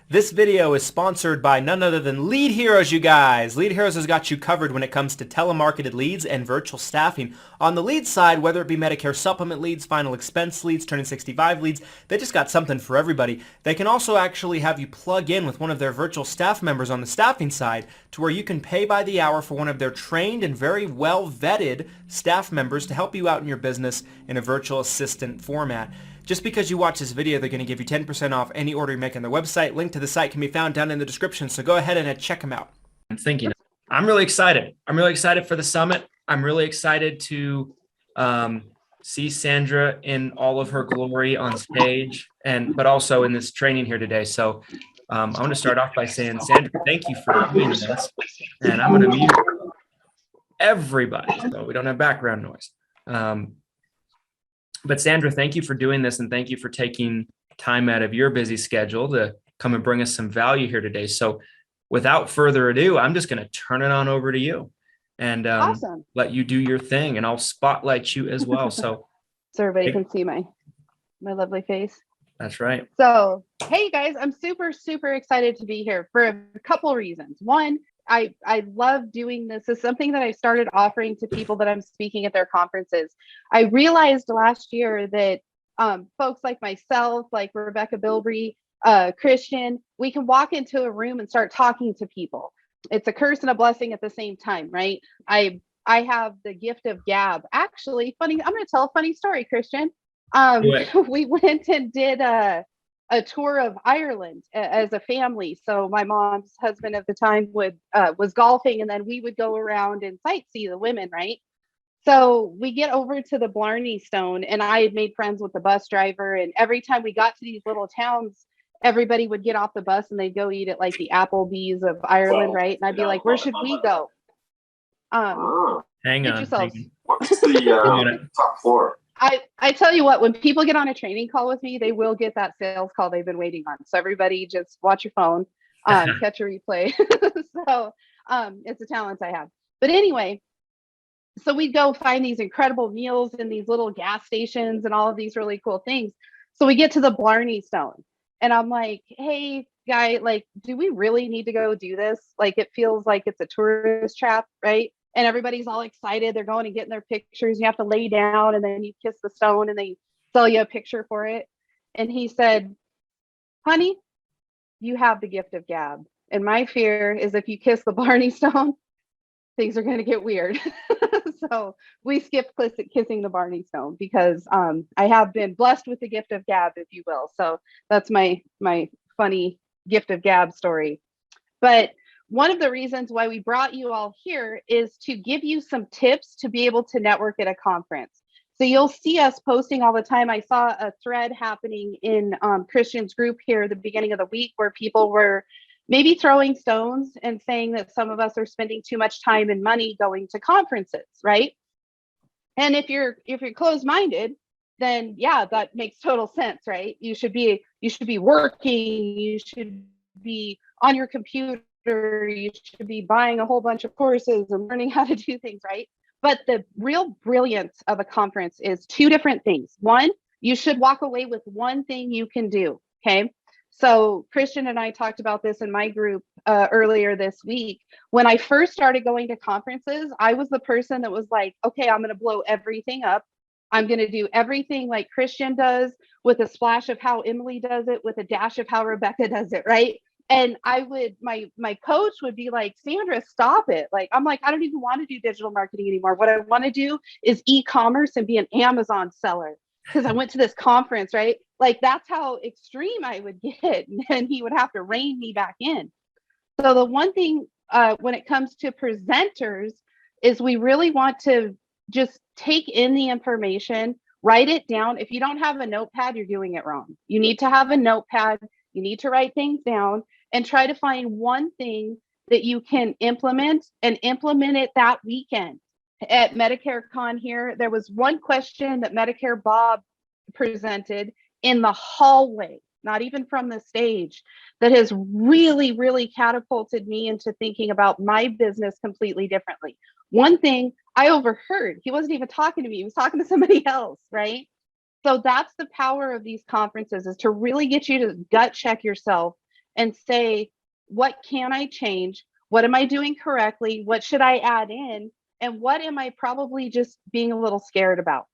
This video is sponsored by none other than Lead Heroes, you guys. Lead Heroes has got you covered when it comes to telemarketed leads and virtual staffing. On the lead side, whether it be Medicare supplement leads, final expense leads, turning 65 leads, they just got something for everybody. They can also actually have you plug in with one of their virtual staff members on the staffing side to where you can pay by the hour for one of their trained and very well vetted staff members to help you out in your business in a virtual assistant format. Just because you watch this video, they're going to give you 10% off any order you make on their website. Link to the site can be found down in the description, so go ahead and check them out. I'm really excited. I'm really excited for the summit. I'm really excited to see Sandra in all of her glory on stage, but also in this training here today. So I want to start off by saying, Sandra, thank you for doing this. And I'm going to mute everybody so we don't have background noise. But Sandra, thank you for doing this, and thank you for taking time out of your busy schedule to come and bring us some value here today. So without further ado, I'm just going to turn it on over to you and awesome. Let you do your thing, and I'll spotlight you as well. So everybody can see my lovely face. That's right. So, hey guys, I'm super, super excited to be here for a couple of reasons. One, I love doing this. It's something that I started offering to people that I'm speaking at their conferences. I realized last year that folks like myself, like Rebecca Bilbrey, Christian, we can walk into a room and start talking to people. It's a curse and a blessing at the same time, right? I have the gift of gab. Actually, funny, I'm going to tell a funny story, Christian. We went and did a tour of Ireland as a family. So my mom's husband at the time was golfing, and then we would go around and sightsee the women, right? So we get over to the Blarney Stone, and I had made friends with the bus driver. And every time we got to these little towns, everybody would get off the bus and they'd go eat at like the Applebee's of Ireland, right? And I'd be like, where should we go? Hang on. What's the top floor? I tell you what, when people get on a training call with me, they will get that sales call they've been waiting on. So everybody just watch your phone, catch a replay. So it's a talent I have. But anyway, so we'd go find these incredible meals in these little gas stations and all of these really cool things. So we get to the Blarney Stone and I'm like, hey guy, like, do we really need to go do this? Like, it feels like it's a tourist trap, right? And everybody's all excited. They're going and getting their pictures. You have to lay down and then you kiss the stone and they sell you a picture for it. And he said, honey, you have the gift of gab. And my fear is if you kiss the Blarney Stone, things are going to get weird. So we skipped kissing the Blarney Stone because I have been blessed with the gift of gab, if you will. So that's my funny gift of gab story. But one of the reasons why we brought you all here is to give you some tips to be able to network at a conference. So you'll see us posting all the time. I saw a thread happening in Christian's group here at the beginning of the week where people were maybe throwing stones and saying that some of us are spending too much time and money going to conferences, right? And if you're closed-minded, then yeah, that makes total sense, right? You should be working, you should be on your computer, you should be buying a whole bunch of courses and learning how to do things, right? But the real brilliance of a conference is two different things. One, you should walk away with one thing you can do, okay? So Christian and I talked about this in my group earlier this week. When I first started going to conferences, I was the person that was like, okay, I'm going to blow everything up. I'm going to do everything like Christian does with a splash of how Emily does it, with a dash of how Rebecca does it, right? And I would, my coach would be like, Sandra, stop it. Like, I'm like, I don't even want to do digital marketing anymore. What I want to do is e-commerce and be an Amazon seller. Because I went to this conference, right? Like, that's how extreme I would get. And he would have to rein me back in. So the one thing when it comes to presenters is we really want to just take in the information, write it down. If you don't have a notepad, you're doing it wrong. You need to have a notepad. You need to write things down and try to find one thing that you can implement and implement it that weekend. At Medicare Con here, there was one question that Medicare Bob presented in the hallway, not even from the stage, that has really, really catapulted me into thinking about my business completely differently. One thing I overheard, he wasn't even talking to me, he was talking to somebody else, right? So that's the power of these conferences, is to really get you to gut check yourself and say, what can I change? What am I doing correctly? What should I add in? And what am I probably just being a little scared about,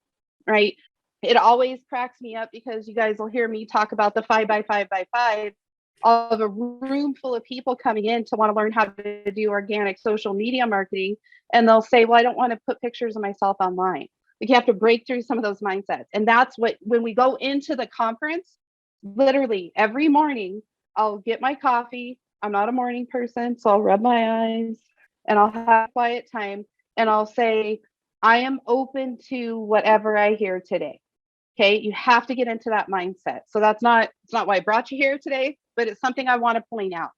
right? It always cracks me up because you guys will hear me talk about the 5x5x5 of a room full of people coming in to want to learn how to do organic social media marketing. And they'll say, well, I don't want to put pictures of myself online. Like, you have to break through some of those mindsets. And that's what, when we go into the conference, literally every morning, I'll get my coffee. I'm not a morning person, so I'll rub my eyes and I'll have quiet time and I'll say, I am open to whatever I hear today. Okay, you have to get into that mindset. So it's not why I brought you here today, but it's something I want to point out.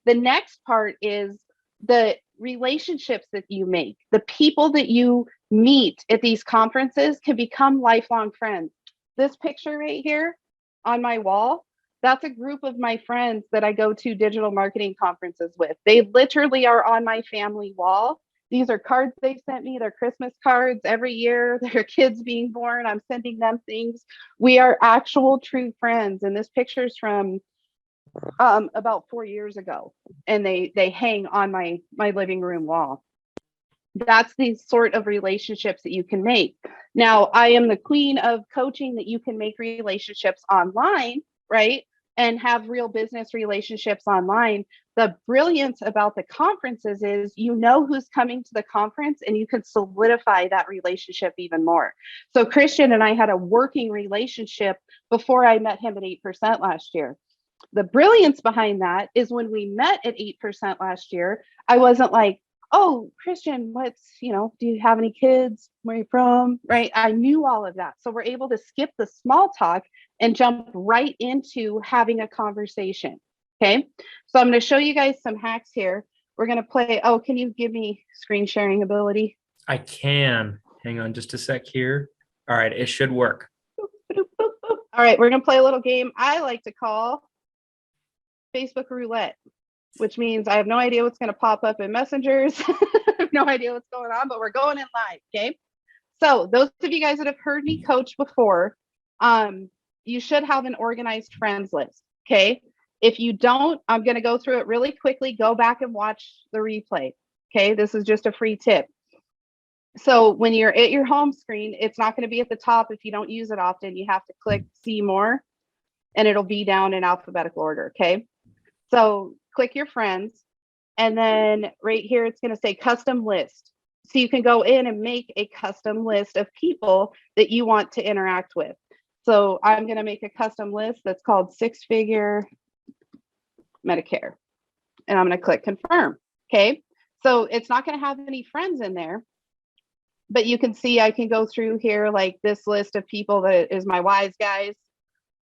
The next part is the relationships that you make. The people that you meet at these conferences can become lifelong friends. This picture right here on my wall, that's a group of my friends that I go to digital marketing conferences with. They literally are on my family wall. These are cards they sent me. They're Christmas cards every year. Their kids being born, I'm sending them things. We are actual true friends. And this picture's from about 4 years ago. And they hang on my living room wall. That's the sort of relationships that you can make. Now, I am the queen of coaching that you can make relationships online, right? And have real business relationships online. The brilliance about the conferences is you know who's coming to the conference and you can solidify that relationship even more. So Christian and I had a working relationship before I met him at 8% last year. The brilliance behind that is when we met at 8% last year, I wasn't like, oh, Christian, do you have any kids? Where are you from? Right? I knew all of that. So we're able to skip the small talk and jump right into having a conversation. Okay. So I'm going to show you guys some hacks here. We're going to play. Oh, can you give me screen sharing ability? I can. Hang on just a sec here. All right. It should work. All right. We're going to play a little game I like to call Facebook Roulette, which means I have no idea what's going to pop up in messengers. I have no idea what's going on, but we're going in live. Okay. So those of you guys that have heard me coach before, you should have an organized friends list. Okay. If you don't, I'm going to go through it really quickly. Go back and watch the replay. Okay. This is just a free tip. So when you're at your home screen, it's not going to be at the top. If you don't use it often, you have to click see more and it'll be down in alphabetical order. Okay. So click your friends. And then right here, it's going to say custom list. So you can go in and make a custom list of people that you want to interact with. So I'm going to make a custom list that's called 6-figure Medicare. And I'm going to click confirm. Okay. So it's not going to have any friends in there, but you can see I can go through here like this list of people that is my wise guys.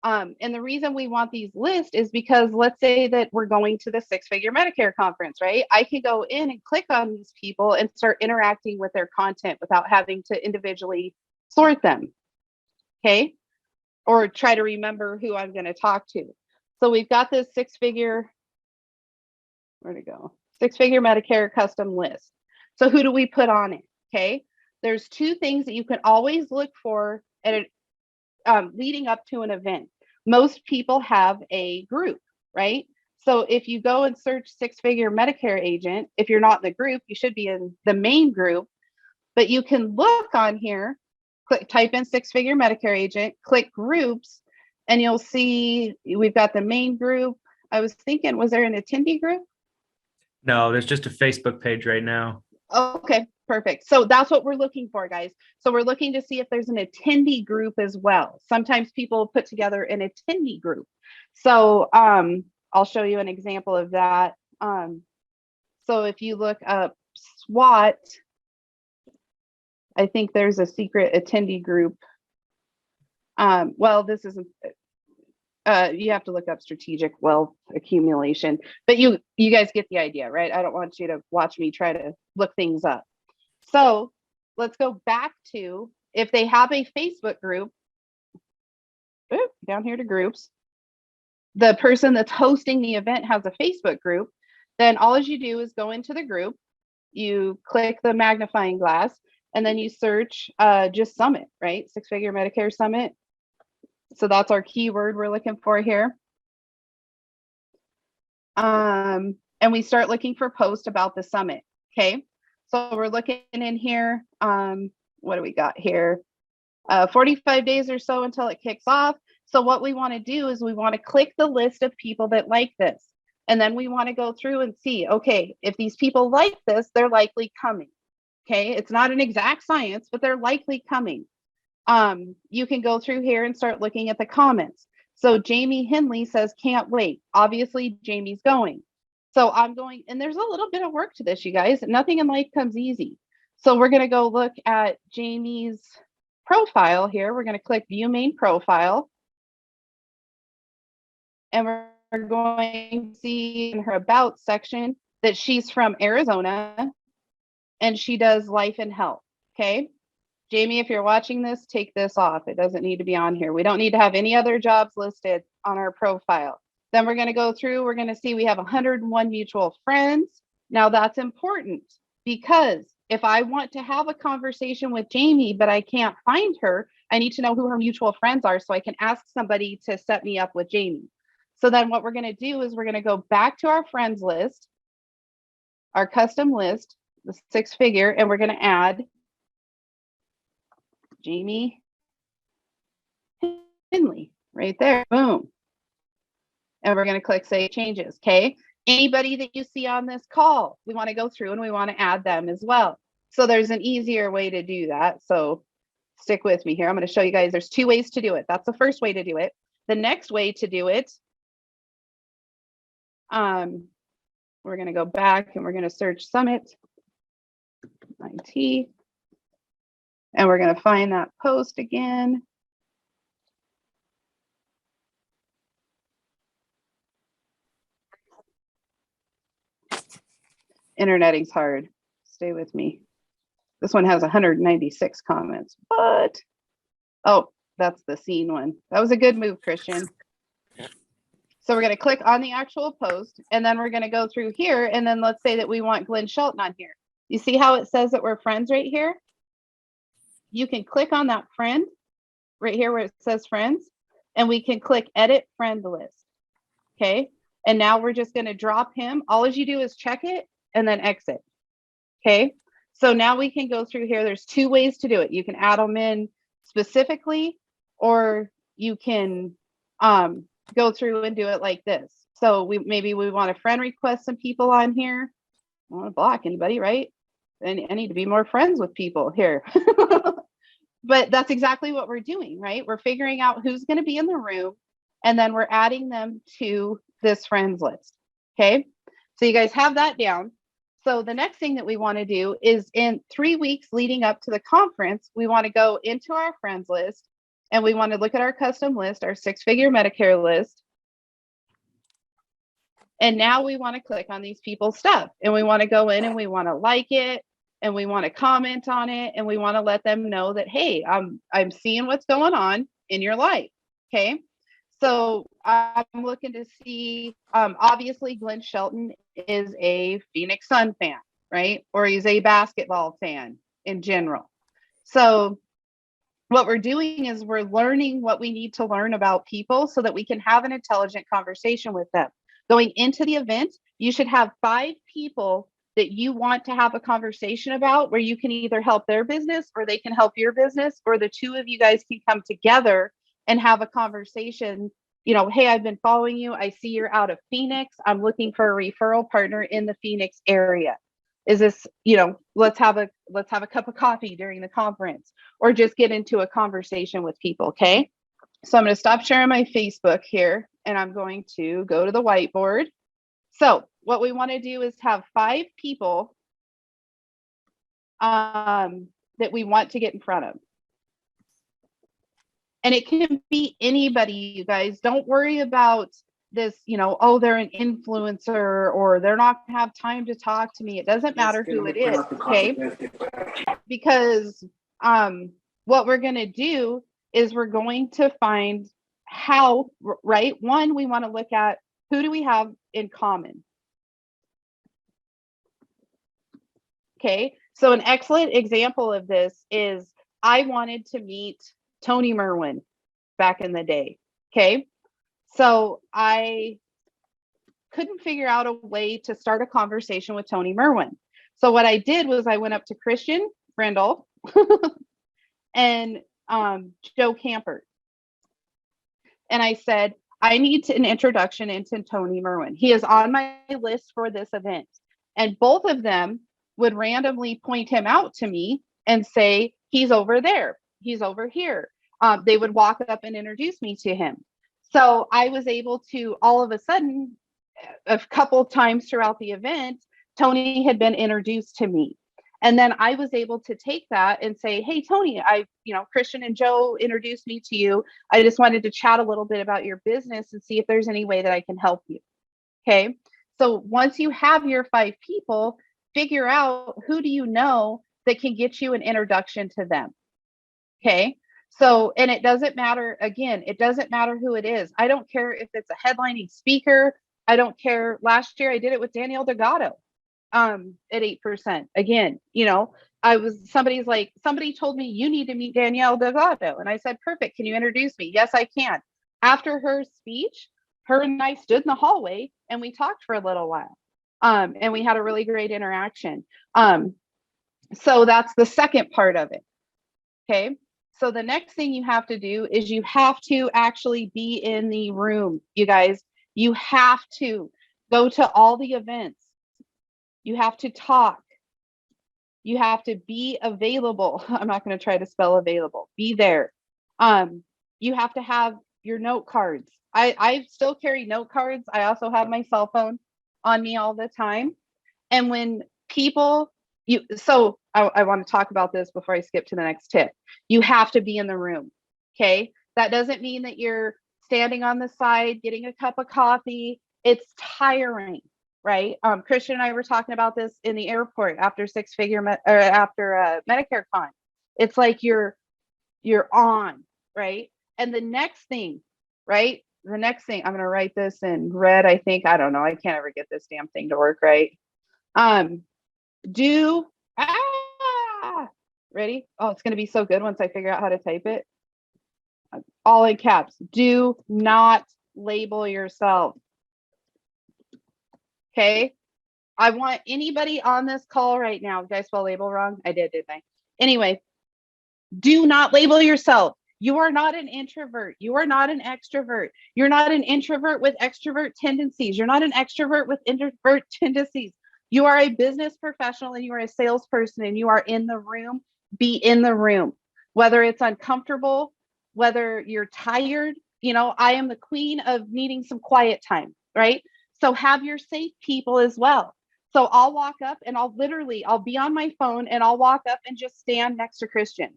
And the reason we want these lists is because let's say that we're going to the 6-figure Medicare conference, right? I can go in and click on these people and start interacting with their content without having to individually sort them. Okay. Or try to remember who I'm going to talk to. So we've got this 6-figure, where'd it go? 6-figure Medicare custom list. So who do we put on it? Okay. There's two things that you can always look for at leading up to an event. Most people have a group, right? So if you go and search 6-figure Medicare agent, if you're not in the group, you should be in the main group, but you can look on here, type in 6-figure Medicare agent, click groups, and you'll see we've got the main group. I was thinking, was there an attendee group? No, there's just a Facebook page right now. Okay, perfect. So that's what we're looking for, guys. So we're looking to see if there's an attendee group as well. Sometimes people put together an attendee group. So I'll show you an example of that. So if you look up SWAT, I think there's a secret attendee group. Well, this isn't, you have to look up strategic wealth accumulation, but you guys get the idea, right? I don't want you to watch me try to look things up. So let's go back to if they have a Facebook group, down here to groups, the person that's hosting the event has a Facebook group, then all you do is go into the group, you click the magnifying glass, and then you search just summit, right? 6-figure Medicare summit. So that's our keyword we're looking for here. And we start looking for posts about the summit. Okay. So we're looking in here. What do we got here? 45 days or so until it kicks off. So what we want to do is we want to click the list of people that like this. And then we want to go through and see, okay, if these people like this, they're likely coming. Okay. It's not an exact science, but they're likely coming. You can go through here and start looking at the comments. So Jamie Henley says, can't wait. Obviously, Jamie's going. So I'm going, and there's a little bit of work to this, you guys. Nothing in life comes easy. So we're going to go look at Jamie's profile here. We're going to click view main profile. And we're going to see in her about section that she's from Arizona and she does life and health. Okay. Jamie, if you're watching this, take this off. It doesn't need to be on here. We don't need to have any other jobs listed on our profile. Then we're going to go through, we're going to see we have 101 mutual friends. Now that's important because if I want to have a conversation with Jamie, but I can't find her, I need to know who her mutual friends are so I can ask somebody to set me up with Jamie. So then what we're going to do is we're going to go back to our friends list, our custom list, the 6-figure, and we're going to add Jamie Henley right there. Boom. And we're going to click Save Changes. Okay. Anybody that you see on this call, we want to go through and we want to add them as well. So there's an easier way to do that. So stick with me here. I'm going to show you guys there's 2 ways to do it. That's the first way to do it. The next way to do it, we're going to go back and we're going to search Summit IT. And we're going to find that post again. Interneting's hard. Stay with me. This one has 196 comments, but oh, that's the scene one. That was a good move, Christian. So we're going to click on the actual post and then we're going to go through here. And then let's say that we want Glenn Shelton on here. You see how it says that we're friends right here? You can click on that friend right here where it says friends, and we can click edit friend list. Okay. And now we're just going to drop him. All you do is check it and then exit. Okay. So now we can go through here. There's 2 ways to do it. You can add them in specifically, or you can go through and do it like this. So maybe we want to friend request some people on here. I don't want to block anybody, right? And I need to be more friends with people here. But that's exactly what we're doing, right? We're figuring out who's going to be in the room, and then we're adding them to this friends list. Okay. So you guys have that down. So the next thing that we want to do is in 3 weeks leading up to the conference, we want to go into our friends list and we want to look at our custom list, our 6-figure Medicare list. And now we want to click on these people's stuff and we want to go in and we want to like it and we want to comment on it and we want to let them know that, hey, I'm seeing what's going on in your life. Okay. So I'm looking to see, obviously Glenn Shelton is a Phoenix Sun fan, right? Or he's a basketball fan in general. So what we're doing is we're learning what we need to learn about people so that we can have an intelligent conversation with them. Going into the event, you should have 5 people that you want to have a conversation about where you can either help their business or they can help your business, or the 2 of you guys can come together and have a conversation. You know, hey, I've been following you. I see you're out of Phoenix. I'm looking for a referral partner in the Phoenix area. Is this, you know, let's have a cup of coffee during the conference, or just get into a conversation with people. Okay. So I'm going to stop sharing my Facebook here and I'm going to go to the whiteboard. So what we want to do is have 5 people that we want to get in front of. And it can be anybody, you guys. Don't worry about this, you know, oh, they're an influencer or they're not going to have time to talk to me. It doesn't matter who it is, okay? Because what we're going to do is we're going to find how, right? One, we want to look at who do we have in common? Okay, so an excellent example of this is I wanted to meet Tony Merwin back in the day. Okay, so I couldn't figure out a way to start a conversation with Tony Merwin. So what I did was I went up to Christian Brindle and Joe Campert. And I said, I need an introduction into Tony Merwin. He is on my list for this event. And both of them would randomly point him out to me and say, he's over there, he's over here. They would walk up and introduce me to him. So I was able to, all of a sudden, a couple of times throughout the event, Tony had been introduced to me. And then I was able to take that and say, hey, Tony, Christian and Joe introduced me to you. I just wanted to chat a little bit about your business and see if there's any way that I can help you. Okay. So once you have your 5 people, figure out who do you know that can get you an introduction to them. Okay. So, and it doesn't matter, again, it doesn't matter who it is. I don't care if it's a headlining speaker. I don't care. Last year I did it with Danielle Delgado at 8%. Again, somebody told me you need to meet Danielle Delgado. And I said, perfect. Can you introduce me? Yes, I can. After her speech, her and I stood in the hallway and we talked for a little while. And we had a really great interaction. So that's the second part of it. Okay. So the next thing you have to do is you have to actually be in the room. You guys, you have to go to all the events. You have to talk. You have to be available. I'm not going to try to spell available. Be there. You have to have your note cards. I still carry note cards. I also have my cell phone on me all the time. And when people, I want to talk about this before I skip to the next tip. You have to be in the room. Okay. That doesn't mean that you're standing on the side, getting a cup of coffee. It's tiring, right? Christian and I were talking about this in the airport after Medicare Con. It's like you're on, right? And the next thing, right? The next thing, I'm going to write this in red. I think, I don't know. I can't ever get this damn thing to work right. Ready? Oh, it's going to be so good once I figure out how to type it. All in caps. Do not label yourself. Okay. I want anybody on this call right now. Did I spell label wrong? I did, didn't I? Anyway, do not label yourself. You are not an introvert. You are not an extrovert. You're not an introvert with extrovert tendencies. You're not an extrovert with introvert tendencies. You are a business professional and you are a salesperson and you are in the room. Be in the room, whether it's uncomfortable, whether you're tired. I am the queen of needing some quiet time, right? So have your safe people as well. So I'll walk up and I'll be on my phone and I'll walk up and just stand next to Christian.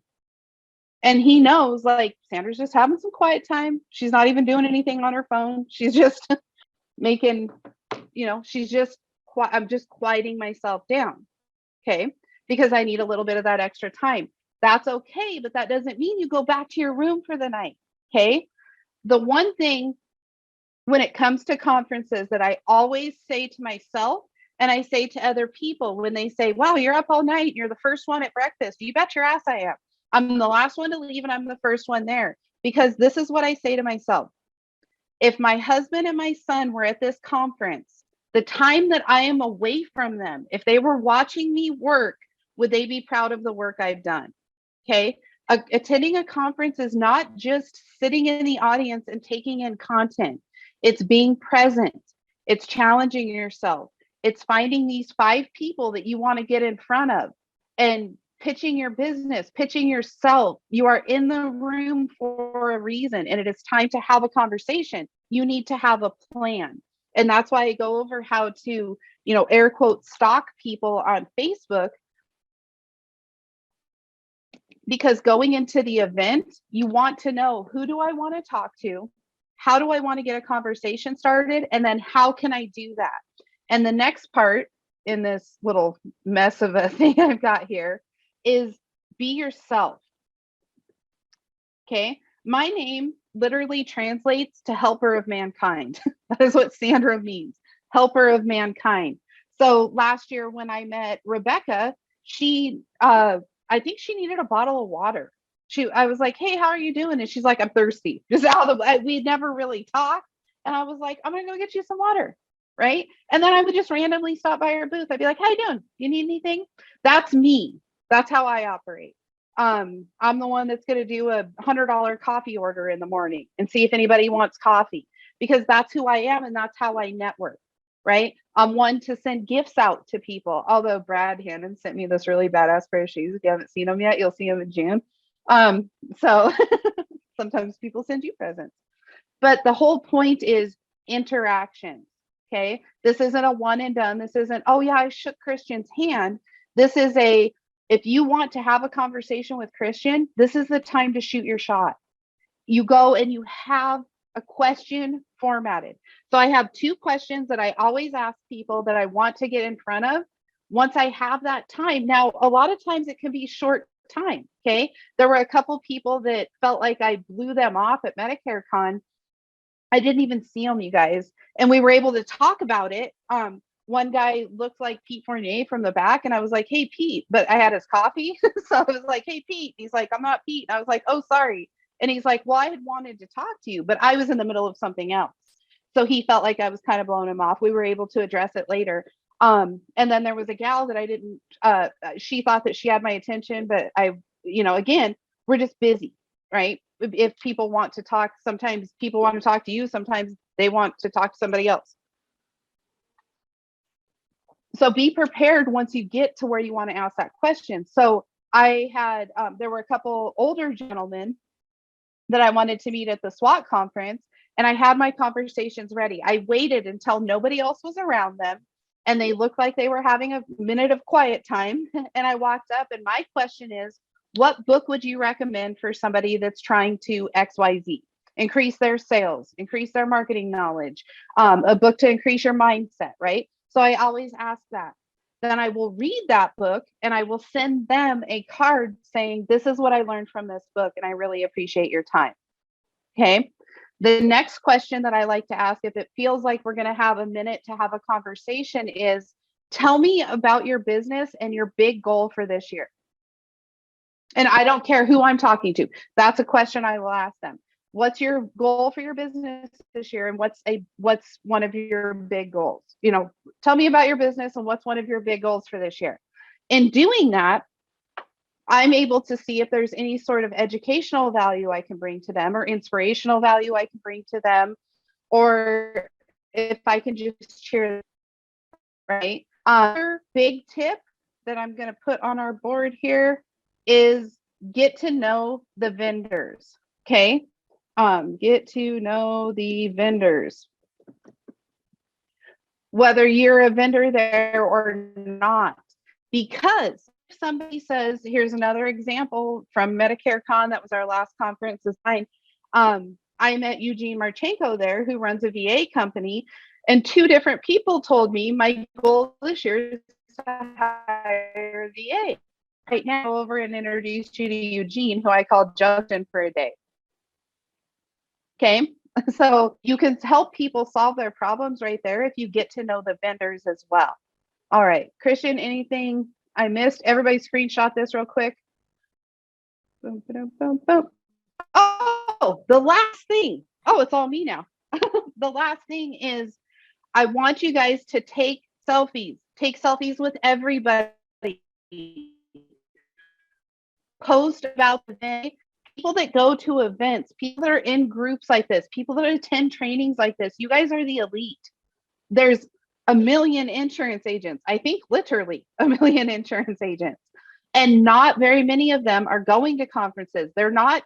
And he knows, like, Sandra's just having some quiet time. She's not even doing anything on her phone. She's just making, I'm just quieting myself down. Okay. Because I need a little bit of that extra time. That's okay. But that doesn't mean you go back to your room for the night. Okay. The one thing when it comes to conferences that I always say to myself and I say to other people when they say, wow, you're up all night. You're the first one at breakfast. You bet your ass I am. I'm the last one to leave and I'm the first one there, because this is what I say to myself. If my husband and my son were at this conference, the time that I am away from them, if they were watching me work, would they be proud of the work I've done? Okay. Attending a conference is not just sitting in the audience and taking in content. It's being present. It's challenging yourself. It's finding these 5 people that you want to get in front of and pitching your business, pitching yourself. You are in the room for a reason, and it is time to have a conversation. You need to have a plan. And that's why I go over how to, air quote, stalk people on Facebook. Because going into the event, you want to know, who do I want to talk to? How do I want to get a conversation started? And then how can I do that? And the next part in this little mess of a thing I've got here is be yourself. Okay. My name literally translates to helper of mankind. That is what Sandra means. Helper of mankind. So last year when I met Rebecca, I think she needed a bottle of water. I was like, hey, how are you doing? And she's like, I'm thirsty. Just out of, we never really talked. And I was like, I'm going to go get you some water. right? And then I would just randomly stop by her booth. I'd be like, how you doing? You need anything? That's me. That's how I operate. I'm the one that's going to do a $100 coffee order in the morning and see if anybody wants coffee, because that's who I am and that's how I network, right? I'm one to send gifts out to people. Although Brad Hannon sent me this really badass pair of shoes. If you haven't seen them yet, you'll see them in June. So sometimes people send you presents. But the whole point is interaction. Okay. This isn't a one and done. This isn't, oh yeah, I shook Christian's hand. This is if you want to have a conversation with Christian, this is the time to shoot your shot. You go and you have a question formatted. So I have 2 questions that I always ask people that I want to get in front of once I have that time. Now, a lot of times it can be short time. Okay. There were a couple people that felt like I blew them off at Medicare Con. I didn't even see them, you guys. And we were able to talk about it. One guy looked like Pete Fournier from the back, and I was like, hey, Pete, but I had his coffee. So I was like, hey, Pete. He's like, I'm not Pete. And I was like, oh, sorry. And he's like, well, I had wanted to talk to you, but I was in the middle of something else. So he felt like I was kind of blowing him off. We were able to address it later. And then there was a gal that I didn't, she thought that she had my attention, but again, we're just busy, right? If people want to talk, sometimes people want to talk to you, sometimes they want to talk to somebody else. So be prepared once you get to where you want to ask that question. So I had, there were a couple older gentlemen that I wanted to meet at the SWAT conference, and I had my conversations ready. I waited until nobody else was around them and they looked like they were having a minute of quiet time. And I walked up, and my question is, what book would you recommend for somebody that's trying to XYZ? Increase their sales, increase their marketing knowledge, a book to increase your mindset, right? So I always ask that. Then I will read that book and I will send them a card saying, this is what I learned from this book, and I really appreciate your time. Okay. The next question that I like to ask, if it feels like we're going to have a minute to have a conversation, is tell me about your business and your big goal for this year. And I don't care who I'm talking to. That's a question I will ask them. What's your goal for your business this year? And what's one of your big goals? Tell me about your business and what's one of your big goals for this year. In doing that, I'm able to see if there's any sort of educational value I can bring to them, or inspirational value I can bring to them, or if I can just cheer them, right? Another big tip that I'm going to put on our board here is get to know the vendors. Okay. Get to know the vendors. Whether you're a vendor there or not, because if somebody says, here's another example from Medicare Con, that was our last conference is mine. I met Eugene Marchenko there, who runs a VA company, and 2 different people told me my goal this year is to hire a VA. Right now, go over and introduce you to Eugene, who I call Justin for a day. Okay, so you can help people solve their problems right there if you get to know the vendors as well. All right, Christian, anything I missed? Everybody screenshot this real quick. Boom, boom, boom, boom. Oh, the last thing. Oh, it's all me now. The last thing is I want you guys to take selfies. Take selfies with everybody. Post about the day. People that go to events, people that are in groups like this, people that attend trainings like this, you guys are the elite. There's a million insurance agents. I think literally a million insurance agents. And not very many of them are going to conferences. They're not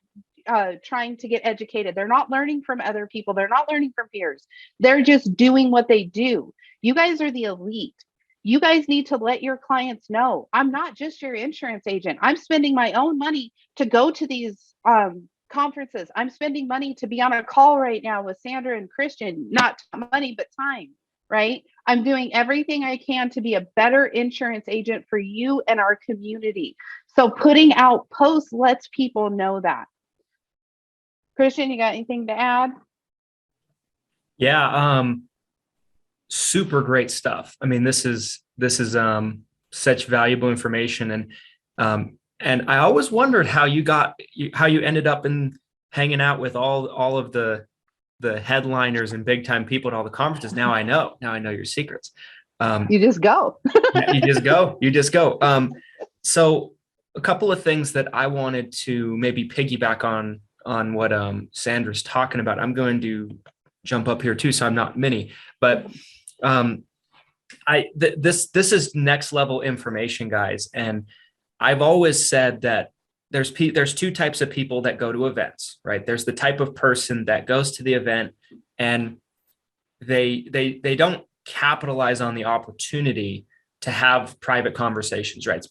trying to get educated. They're not learning from other people. They're not learning from peers. They're just doing what they do. You guys are the elite. You guys need to let your clients know, I'm not just your insurance agent. I'm spending my own money to go to these conferences. I'm spending money to be on a call right now with Sandra and Christian, not money, but time, right? I'm doing everything I can to be a better insurance agent for you and our community. So putting out posts lets people know that. Christian, you got anything to add? Yeah. Super great stuff. I mean, this is such valuable information. And I always wondered how you ended up in hanging out with all of the the headliners and big time people at all the conferences. Now I know your secrets. You just go. You just go. So a couple of things that I wanted to maybe piggyback on what Sandra's talking about. I'm going to jump up here too, so I'm not mini, but this is next level information, guys. And I've always said that there's two types of people that go to events, right? There's the type of person that goes to the event and they don't capitalize on the opportunity to have private conversations, right?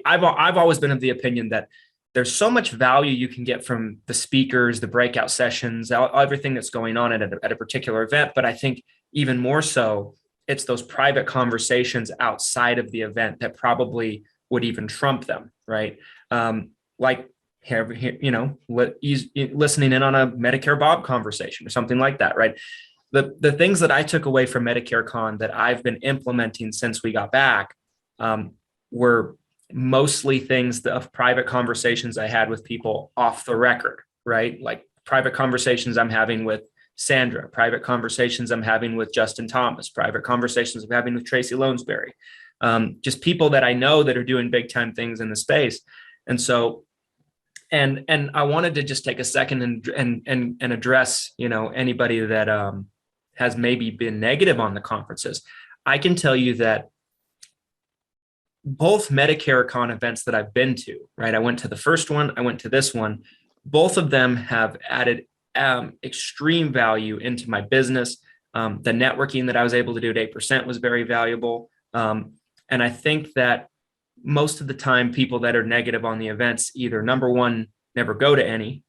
I've always been of the opinion that there's so much value you can get from the speakers, the breakout sessions, everything that's going on at a particular event. But I think even more so, it's those private conversations outside of the event that probably would even trump them, right? Like listening in on a Medicare Bob conversation or something like that, right? The things that I took away from Medicare Con that I've been implementing since we got back were mostly things of private conversations I had with people off the record, right? Like private conversations I'm having with Sandra, private conversations I'm having with Justin Thomas, private conversations I'm having with Tracy Lonesberry, just people that I know that are doing big time things in the space. And so, and I wanted to just take a second and address, anybody that has maybe been negative on the conferences. I can tell you that both Medicare Con events that I've been to, right? I went to the first one, I went to this one. Both of them have added extreme value into my business. The networking that I was able to do at 8% was very valuable. And I think that most of the time, people that are negative on the events, either number one, never go to any,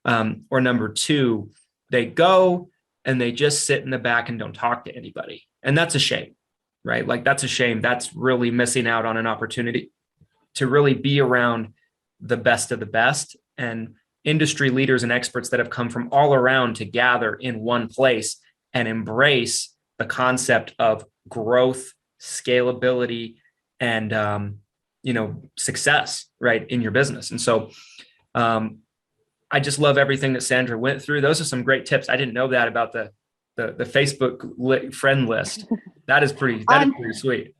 or number two, they go and they just sit in the back and don't talk to anybody. And that's a shame, right? Like that's a shame. That's really missing out on an opportunity to really be around the best of the best and industry leaders and experts that have come from all around to gather in one place and embrace the concept of growth, scalability, and success, right, in your business. And so I just love everything that Sandra went through. Those are some great tips. I didn't know that about the Facebook friend list. That is pretty sweet.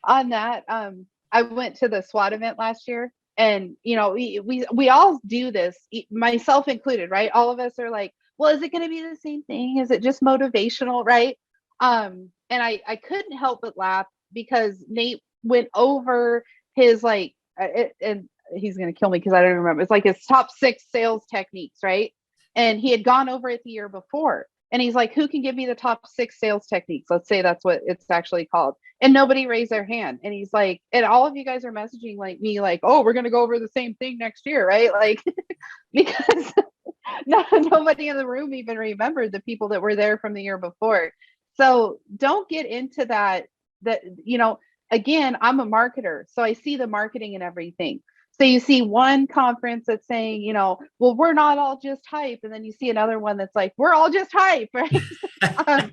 On that, I went to the SWAT event last year, and we all do this, myself included, right? All of us are like, well, is it going to be the same thing? Is it just motivational, right? And I couldn't help but laugh because Nate went over his and he's going to kill me because I don't remember. It's like his top 6 sales techniques, right? And he had gone over it the year before. And he's like, who can give me the top 6 sales techniques? Let's say that's what it's actually called. And nobody raised their hand. And he's like, and all of you guys are messaging like me, like, oh, we're going to go over the same thing next year, right? Like, because nobody in the room even remembered the people that were there from the year before. So don't get into that, again, I'm a marketer, so I see the marketing and everything. So you see one conference that's saying, well, we're not all just hype. And then you see another one that's like, we're all just hype, right?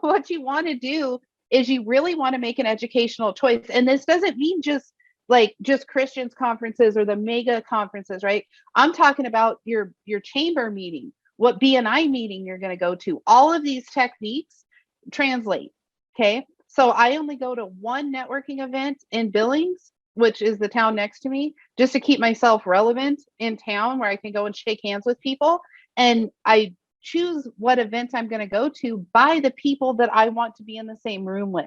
What you want to do is you really want to make an educational choice. And this doesn't mean just Christian's conferences or the mega conferences, right? I'm talking about your chamber meeting, what BNI meeting you're going to go to. All of these techniques translate, okay? So I only go to one networking event in Billings, which is the town next to me, just to keep myself relevant in town where I can go and shake hands with people. And I choose what event I'm going to go to by the people that I want to be in the same room with.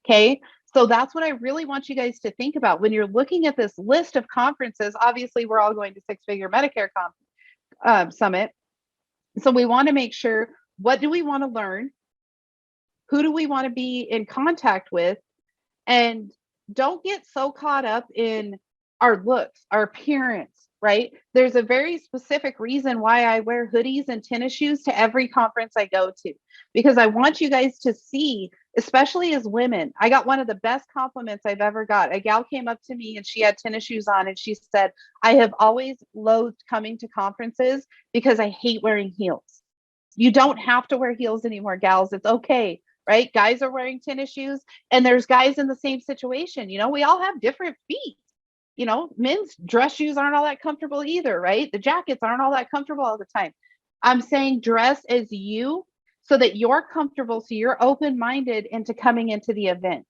Okay. So that's what I really want you guys to think about when you're looking at this list of conferences. Obviously, we're all going to Six Figure Medicare Summit. So we want to make sure, what do we want to learn? Who do we want to be in contact with? And don't get so caught up in our looks, our appearance, right? There's a very specific reason why I wear hoodies and tennis shoes to every conference I go to, because I want you guys to see, especially as women. I got one of the best compliments I've ever got. A gal came up to me and she had tennis shoes on and she said, I have always loathed coming to conferences because I hate wearing heels. You don't have to wear heels anymore, gals. It's okay. Right? Guys are wearing tennis shoes and there's guys in the same situation. We all have different feet. Men's dress shoes aren't all that comfortable either, right? The jackets aren't all that comfortable all the time. I'm saying dress as you so that you're comfortable, so you're open-minded into coming into the event.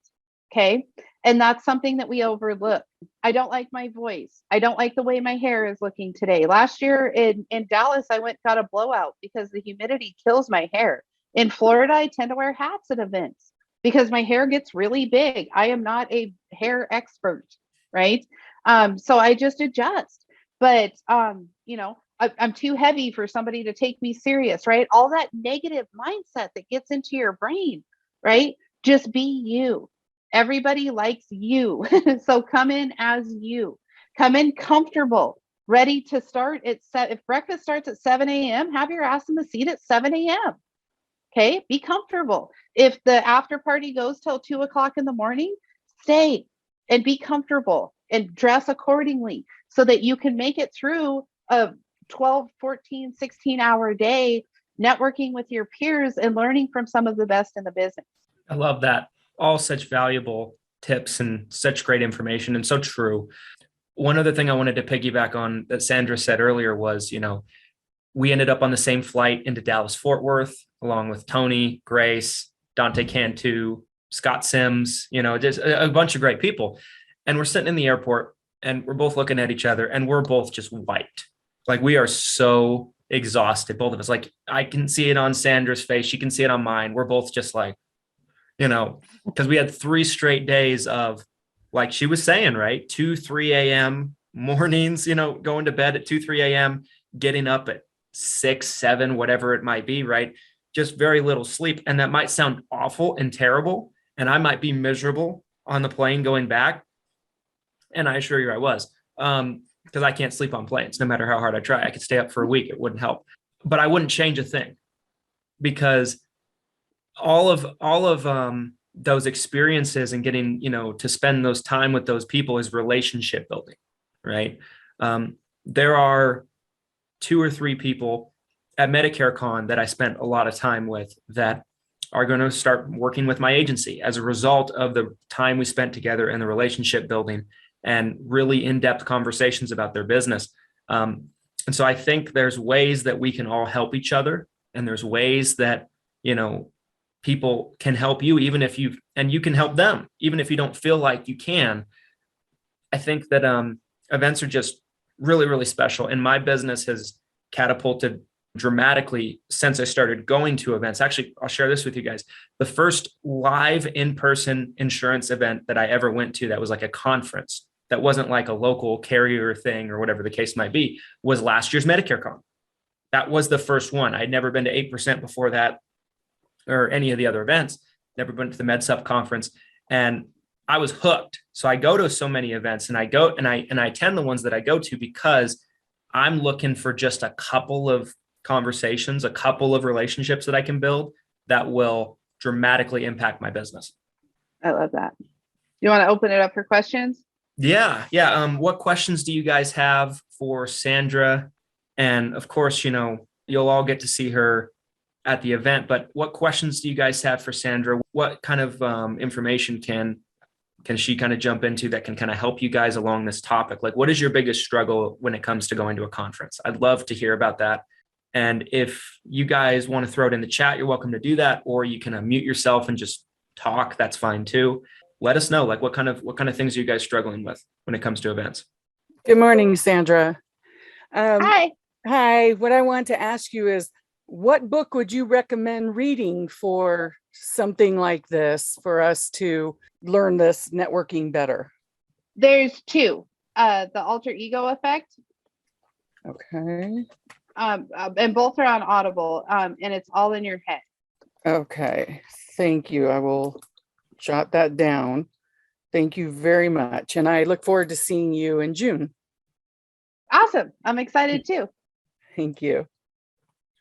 Okay. And that's something that we overlook. I don't like my voice. I don't like the way my hair is looking today. Last year in Dallas, I got a blowout because the humidity kills my hair. In Florida, I tend to wear hats at events because my hair gets really big. I am not a hair expert, right? So I just adjust. But I'm too heavy for somebody to take me serious, right? All that negative mindset that gets into your brain, right? Just be you. Everybody likes you. So come in as you. Come in comfortable, ready to start at if breakfast starts at 7 a.m., have your ass in the seat at 7 a.m. Okay, be comfortable. If the after party goes till 2 o'clock in the morning, stay and be comfortable and dress accordingly so that you can make it through a 12, 14, 16-hour day networking with your peers and learning from some of the best in the business. I love that. All such valuable tips and such great information and so true. One other thing I wanted to piggyback on that Sandra said earlier was, we ended up on the same flight into Dallas Fort Worth, along with Tony, Grace, Dante Cantu, Scott Sims, just a bunch of great people. And we're sitting in the airport and we're both looking at each other and we're both just wiped. Like we are so exhausted, both of us. Like I can see it on Sandra's face. She can see it on mine. We're both just like, because we had 3 straight days of, like she was saying, right? 2, 3 a.m. mornings, going to bed at 2, 3 a.m., getting up at 6, 7, whatever it might be, right? Just very little sleep. And that might sound awful and terrible. And I might be miserable on the plane going back. And I assure you I was, because I can't sleep on planes, no matter how hard I try. I could stay up for a week. It wouldn't help, but I wouldn't change a thing because all of those experiences and getting, to spend those time with those people is relationship building, right? There are 2 or 3 people at Medicare Con that I spent a lot of time with that are going to start working with my agency as a result of the time we spent together and the relationship building and really in-depth conversations about their business. And so I think there's ways that we can all help each other. And there's ways that, people can help you, even if you can help them, even if you don't feel like you can. I think that events are just really, really special. And my business has catapulted dramatically since I started going to events. Actually, I'll share this with you guys. The first live in-person insurance event that I ever went to that was like a conference that wasn't like a local carrier thing or whatever the case might be was last year's Medicare Con. That was the first one. I'd never been to 8% before that or any of the other events, never been to the MedSup conference. And I was hooked. So I go to so many events and I attend the ones that I go to because I'm looking for just a couple of conversations, a couple of relationships that I can build that will dramatically impact my business. I love that. You want to open it up for questions? Yeah. What questions do you guys have for Sandra? And of course, you'll all get to see her at the event, but what questions do you guys have for Sandra? What kind of information can she kind of jump into that can kind of help you guys along this topic? Like, what is your biggest struggle when it comes to going to a conference? I'd love to hear about that. And if you guys want to throw it in the chat, you're welcome to do that, or you can unmute yourself and just talk. That's fine too. Let us know, like what kind of things are you guys struggling with when it comes to events? Good morning, Sandra. Hi. Hi. What I want to ask you is, what book would you recommend reading for something like this, for us to learn this networking better? There's 2. The Alter Ego Effect. Okay. And both are on Audible. And it's all in your head. Okay. Thank you. I will jot that down. Thank you very much. And I look forward to seeing you in June. Awesome. I'm excited too. Thank you.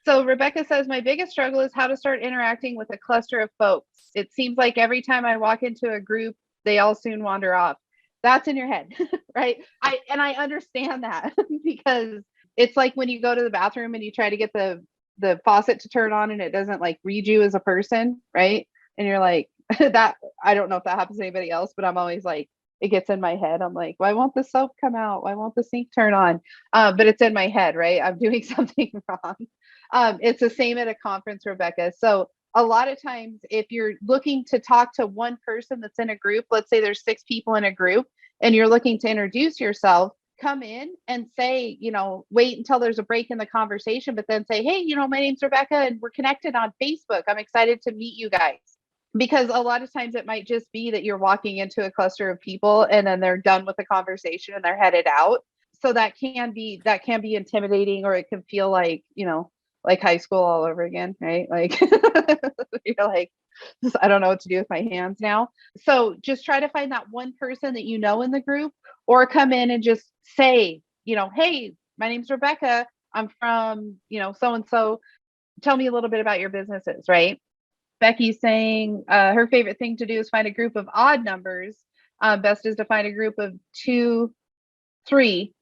So Rebecca says, my biggest struggle is how to start interacting with a cluster of folks. It seems like every time I walk into a group, they all soon wander off. That's in your head, right? I understand that because it's like when you go to the bathroom and you try to get the faucet to turn on and it doesn't like read you as a person, right? And you're like, that, I don't know if that happens to anybody else, but I'm always like, it gets in my head. I'm like, why won't the soap come out? Why won't the sink turn on? But it's in my head, right? I'm doing something wrong. It's the same at a conference, Rebecca. So a lot of times, if you're looking to talk to one person that's in a group, let's say there's 6 people in a group and you're looking to introduce yourself, come in and say, wait until there's a break in the conversation, but then say, hey, my name's Rebecca and we're connected on Facebook. I'm excited to meet you guys. Because a lot of times it might just be that you're walking into a cluster of people and then they're done with the conversation and they're headed out. So that can be intimidating, or it can feel like, like high school all over again, right? Like you're like, I don't know what to do with my hands now. So just try to find that one person that you know in the group, or come in and just say, hey, my name's Rebecca. I'm from, so-and-so. Tell me a little bit about your businesses, right? Becky's saying her favorite thing to do is find a group of odd numbers. Best is to find a group of 2, 3,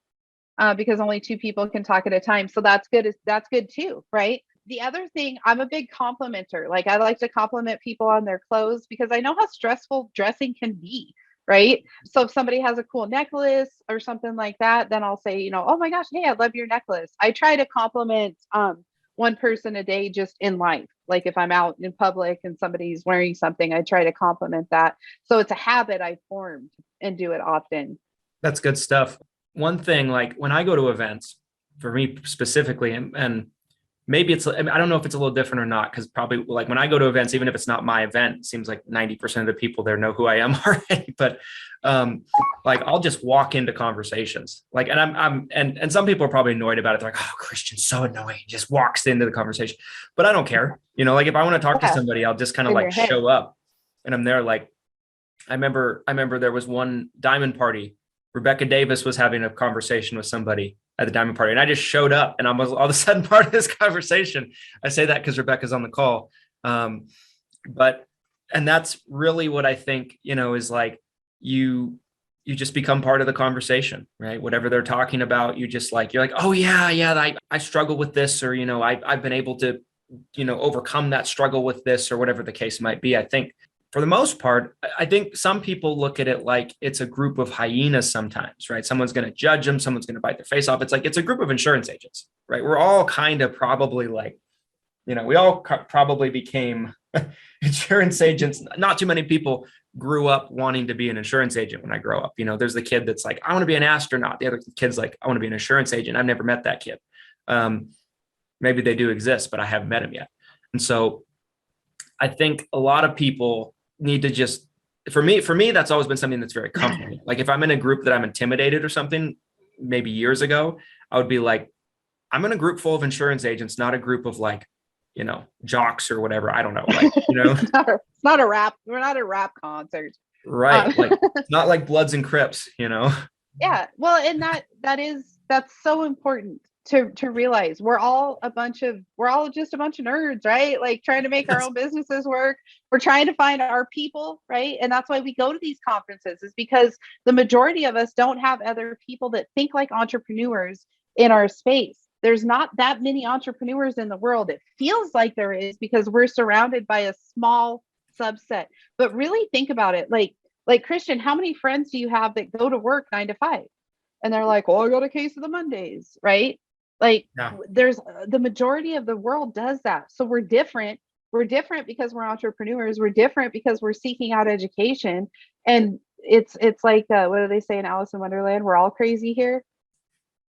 because only 2 people can talk at a time. So that's good. That's good too, right? The other thing, I'm a big complimenter. Like, I like to compliment people on their clothes because I know how stressful dressing can be, right? So if somebody has a cool necklace or something like that, then I'll say, oh my gosh, hey, I love your necklace. I try to compliment one person a day just in life. Like if I'm out in public and somebody's wearing something, I try to compliment that. So it's a habit I formed and do it often. That's good stuff. One thing, like when I go to events, for me specifically, and maybe I don't know if it's a little different or not, because probably like when I go to events, even if it's not my event, it seems like 90% of the people there know who I am already. But like I'll just walk into conversations, like, and some people are probably annoyed about it. They're like, oh, Christian's so annoying. He just walks into the conversation, but I don't care. Like if I want to talk to somebody, I'll just kind of like show up, and I'm there. Like I remember there was one diamond party. Rebecca Davis was having a conversation with somebody at the diamond party, and I just showed up, and I was all of a sudden part of this conversation. I say that because Rebecca's on the call. And that's really what I think, is like you just become part of the conversation, right? Whatever they're talking about, you're like, oh yeah, I struggle with this, or, I've been able to, overcome that struggle with this, or whatever the case might be. I think for the most part, I think some people look at it like it's a group of hyenas sometimes, right? Someone's going to judge them. Someone's going to bite their face off. It's like, it's a group of insurance agents, right? We're all kind of probably like, we all probably became insurance agents. Not too many people grew up wanting to be an insurance agent when I grow up. There's the kid that's like, I want to be an astronaut. The other kid's like, I want to be an insurance agent. I've never met that kid. Maybe they do exist, but I haven't met him yet. And so I think a lot of people need to just, for me, that's always been something that's very comforting. Like if I'm in a group that I'm intimidated or something, maybe years ago, I would be like, I'm in a group full of insurance agents, not a group of like, jocks or whatever. I don't know. Like, it's not a rap. We're not a rap concert. Right. Like not like Bloods and Crips, Yeah. Well, and that's so important to realize. We're all just a bunch of nerds, right? Like trying to make our own businesses work. We're trying to find our people, right? And that's why we go to these conferences, is because the majority of us don't have other people that think like entrepreneurs in our space. There's not that many entrepreneurs in the world. It feels like there is because we're surrounded by a small subset. But really think about it. Like Christian, how many friends do you have that go to work 9 to 5? And they're like, oh, I got a case of the Mondays, right? Like there's the majority of the world does that. So we're different. We're different because we're entrepreneurs. We're different because we're seeking out education. And it's like, what do they say in Alice in Wonderland? We're all crazy here.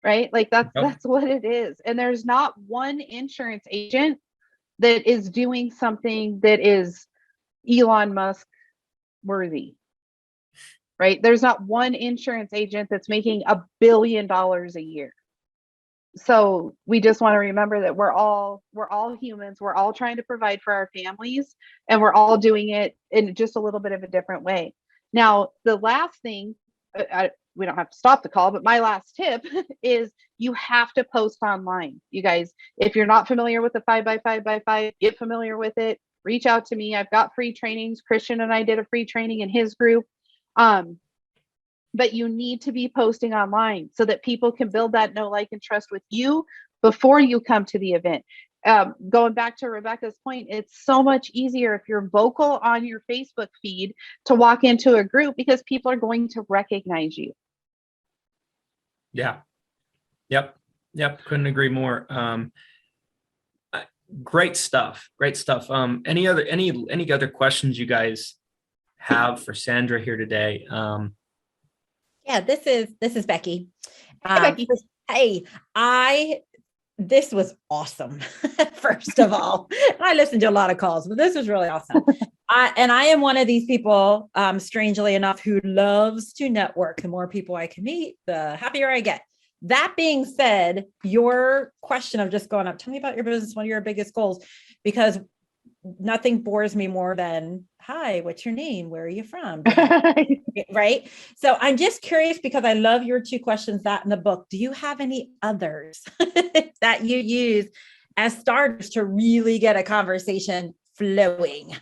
Right? Like that's what it is. And there's not one insurance agent that is doing something that is Elon Musk worthy. Right? There's not one insurance agent that's making $1 billion a year. So we just want to remember that we're all humans. We're all trying to provide for our families, and we're all doing it in just a little bit of a different way. Now, the last thing, we don't have to stop the call, but my last tip is you have to post online. You guys, if you're not familiar with the 5x5x5, get familiar with it. Reach out to me. I've got free trainings. Christian and I did a free training in his group. But you need to be posting online so that people can build that know, like, and trust with you before you come to the event. Going back to Rebecca's point, it's so much easier if you're vocal on your Facebook feed to walk into a group because people are going to recognize you. Yeah. Yep. Couldn't agree more. Great stuff. Great stuff. Any other questions you guys have for Sandra here today? Yeah, this is Becky. Hi, Becky. Hey, this was awesome. First of all, I listened to a lot of calls, but this was really awesome. I am one of these people, strangely enough, who loves to network. The more people I can meet, the happier I get. That being said, your question of just going up, tell me about your business, one of your biggest goals, because nothing bores me more than, hi, what's your name? Where are you from? Right. So I'm just curious, because I love your two questions that in the book. Do you have any others that you use as starters to really get a conversation flowing?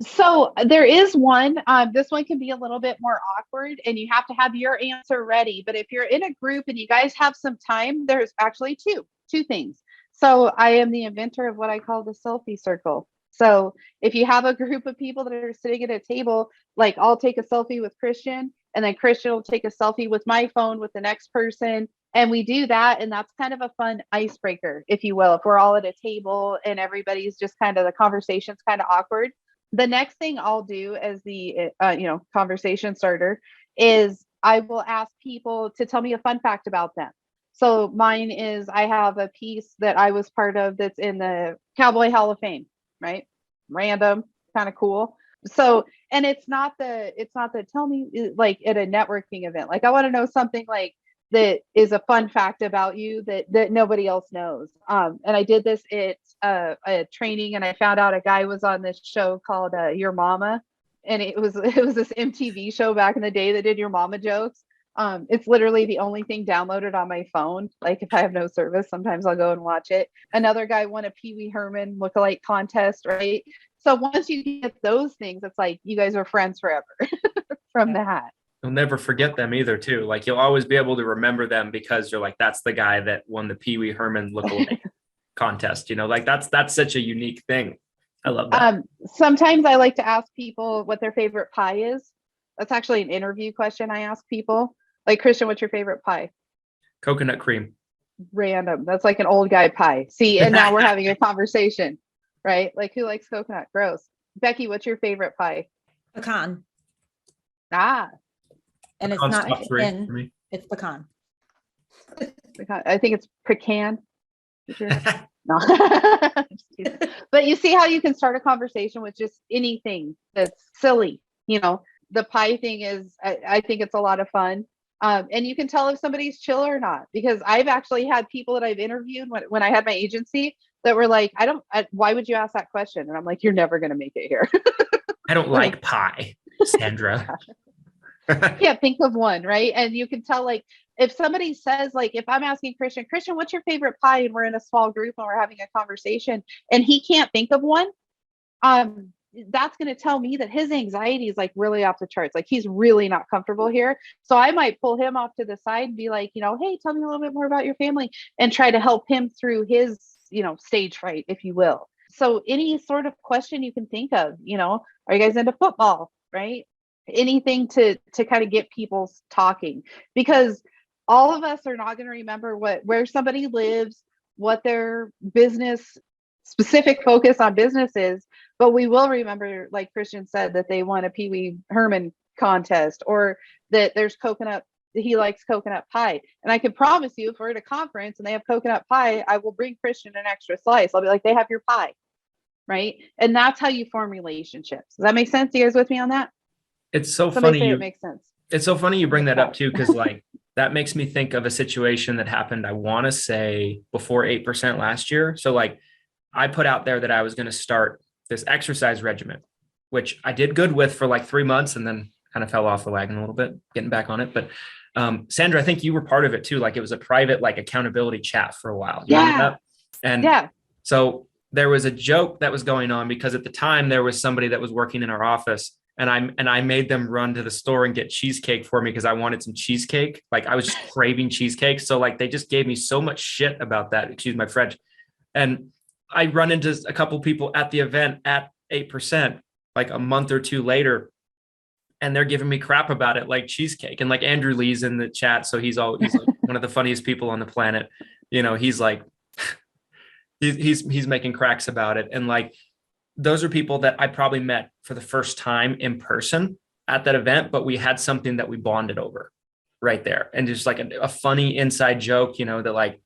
So there is one. This one can be a little bit more awkward, and you have to have your answer ready. But if you're in a group and you guys have some time, there's actually two things. So I am the inventor of what I call the Selfie Circle. So if you have a group of people that are sitting at a table, like I'll take a selfie with Christian, and then Christian will take a selfie with my phone with the next person. And we do that. And that's kind of a fun icebreaker, if you will, if we're all at a table and everybody's just kind of, the conversation's kind of awkward. The next thing I'll do as the conversation starter is I will ask people to tell me a fun fact about them. So mine is, I have a piece that I was part of that's in the Cowboy Hall of Fame, right? Random, kind of cool. So, and it's not the tell me like at a networking event. Like I want to know something like that is a fun fact about you that nobody else knows. And I did this at a training, and I found out a guy was on this show called Your Mama, and it was this MTV show back in the day that did Your Mama jokes. It's literally the only thing downloaded on my phone. Like if I have no service, sometimes I'll go and watch it. Another guy won a Pee Wee Herman lookalike contest, right? So once you get those things, it's like you guys are friends forever from that. You'll never forget them either, too. Like you'll always be able to remember them because you're like, that's the guy that won the Pee Wee Herman lookalike contest. Like that's such a unique thing. I love that. Sometimes I like to ask people what their favorite pie is. That's actually an interview question I ask people. Like, Christian, what's your favorite pie? Coconut cream. Random. That's like an old guy pie. See, and now we're having a conversation, right? Like, who likes coconut? Gross. Becky, what's your favorite pie? Pecan. Ah. And it's Pecan's not top three in, for me. it's pecan. I think it's pecan. No. But you see how you can start a conversation with just anything that's silly. The pie thing is, I think it's a lot of fun. And you can tell if somebody's chill or not, because I've actually had people that I've interviewed when I had my agency that were like, why would you ask that question? And I'm like, you're never going to make it here. I don't like pie, Sandra. Yeah, think of one, right? And you can tell, like, if somebody says, like, if I'm asking Christian, what's your favorite pie? And we're in a small group and we're having a conversation and he can't think of one. That's going to tell me that his anxiety is like really off the charts. Like he's really not comfortable here. So I might pull him off to the side and be like, hey, tell me a little bit more about your family, and try to help him through his, stage fright, if you will. So any sort of question you can think of, are you guys into football? Right? Anything to kind of get people talking, because all of us are not going to remember where somebody lives, what their business specific focus on business is, but we will remember, like Christian said, that they won a Pee Wee Herman contest, or that there's he likes coconut pie. And I can promise you, if we're at a conference and they have coconut pie, I will bring Christian an extra slice. I'll be like, they have your pie, right? And that's how you form relationships. Does that make sense? You guys with me on that? It's so Somebody funny. say it makes sense. It's so funny you bring that up too, because like that makes me think of a situation that happened, I want to say before 8% last year. So like I put out there that I was going to start this exercise regimen, which I did good with for like 3 months and then kind of fell off the wagon a little bit, getting back on it. But Sandra, I think you were part of it too. Like it was a private, like accountability chat for a while. Yeah. And yeah. So there was a joke that was going on because at the time there was somebody that was working in our office, and I made them run to the store and get cheesecake for me because I wanted some cheesecake. Like I was just craving cheesecake. So like they just gave me so much shit about that. Excuse my French. And I run into a couple people at the event at 8%, like a month or two later, and they're giving me crap about it, like cheesecake. And like Andrew Lee's in the chat, so he's like one of the funniest people on the planet. He's like, he's making cracks about it. And like, those are people that I probably met for the first time in person at that event, but we had something that we bonded over right there. And just like a funny inside joke, that like,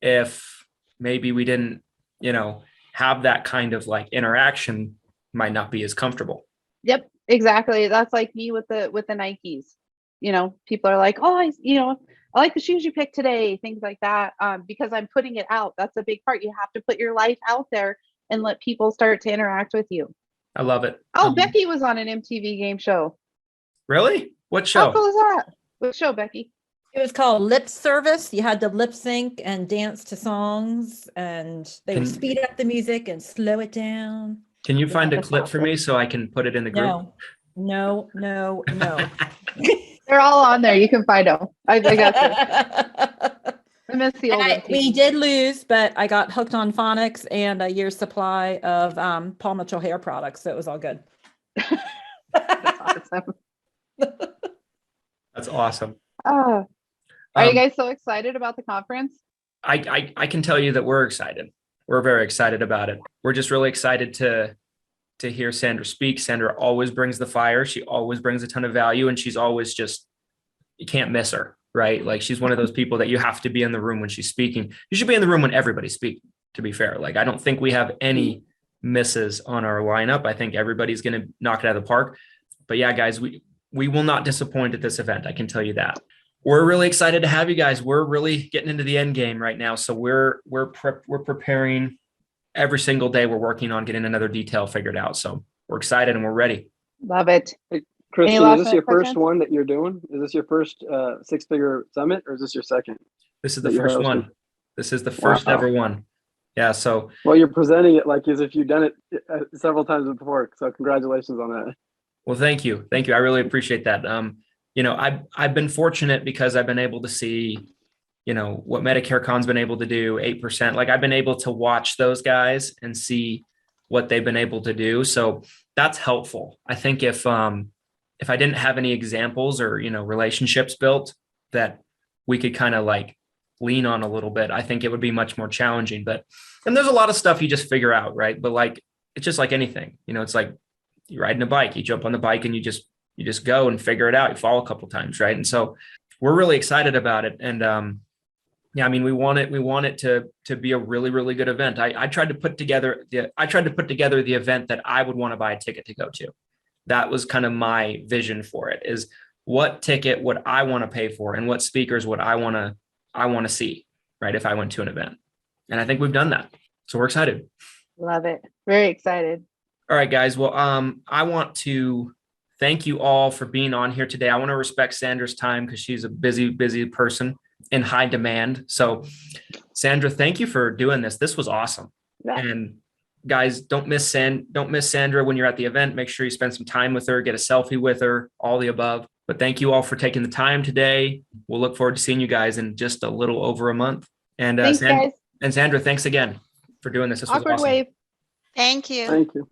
if maybe we didn't, have that kind of like interaction, might not be as comfortable. Yep, exactly. That's like me with the Nikes. People are like, oh, I like the shoes you picked today, things like that. Because I'm putting it out. That's a big part. You have to put your life out there and let people start to interact with you. I love it. Oh, Becky was on an MTV game show. Really? What show? How cool is that? What show, Becky? It was called Lip Service. You had to lip sync and dance to songs, and they would speed up the music and slow it down. Can you find a clip for me so I can put it in the group? No. They're all on there. You can find them. I got this. I miss the old we did lose, but I got hooked on phonics and a year's supply of Paul Mitchell hair products. So it was all good. That's awesome. That's awesome. Are you guys so excited about the conference? I can tell you that we're excited. We're very excited about it. We're just really excited to hear Sandra speak. Sandra always brings the fire. She always brings a ton of value, and she's always you can't miss her, right? Like, she's one of those people that you have to be in the room when she's speaking. You should be in the room when everybody's speaking, to be fair. Like, I don't think we have any misses on our lineup. I think everybody's going to knock it out of the park. But yeah, guys, we will not disappoint at this event. I can tell you that. We're really excited to have you guys. We're really getting into the end game right now. So we're preparing every single day. We're working on getting another detail figured out. So we're excited and we're ready. Love it. Hey, Christian, is this your first one that you're doing? Is this your first six-figure summit, or is this your second? This is the first one. This is the first ever one. Yeah. So, well, you're presenting it like as if you've done it several times before. So congratulations on that. Well, thank you. Thank you. I really appreciate that. I've been fortunate because I've been able to see, what Medicare Con's been able to do, 8%. Like, I've been able to watch those guys and see what they've been able to do. So that's helpful. I think if I didn't have any examples or, relationships built that we could kind of like lean on a little bit, I think it would be much more challenging. And there's a lot of stuff you just figure out, right? But like, it's just like anything, it's like you're riding a bike, you jump on the bike and you just go and figure it out. You fall a couple of times, right? And so we're really excited about it. And we want it to be a really, really good event. I tried to put together the event that I would want to buy a ticket to go to. That was kind of my vision for it, is what ticket would I want to pay for and what speakers would I want to see, right, if I went to an event. And I think we've done that. So we're excited. Love it. Very excited. All right, guys. Well, I want to thank you all for being on here today. I want to respect Sandra's time because she's a busy, busy person in high demand. So Sandra, thank you for doing this. This was awesome. Yeah. And guys, don't miss Sandra when you're at the event. Make sure you spend some time with her, get a selfie with her, all the above. But thank you all for taking the time today. We'll look forward to seeing you guys in just a little over a month. And thanks, guys. And Sandra, thanks again for doing this. This was Awkward awesome. wave. Thank you. Thank you.